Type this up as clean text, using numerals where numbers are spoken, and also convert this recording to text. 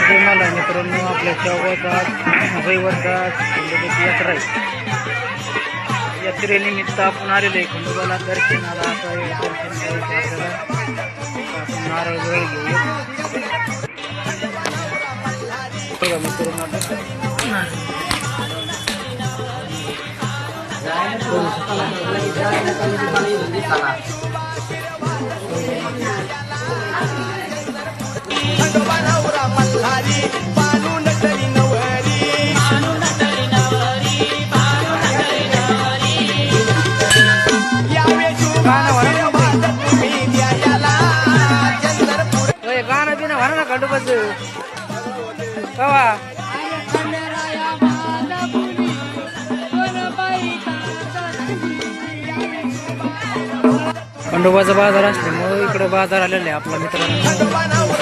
मला मित्रांनो आपल्या शेवगावचा रविवारचा खंडोबाची यात्रा आहे. यात्रेनिमित्त आपण आलेलो आहे खंडोबाला दर्शनाला. आता दर्शन करायचं आपल्याला. आपण नारळ वेळ घेऊया बघा मित्रांनो. गाणं बिना भरा ना खंडोबाच कवा खंडोबाचा बाजार असल्यामुळे इकडे बाजार आलेला आहे आपला मित्रांनो.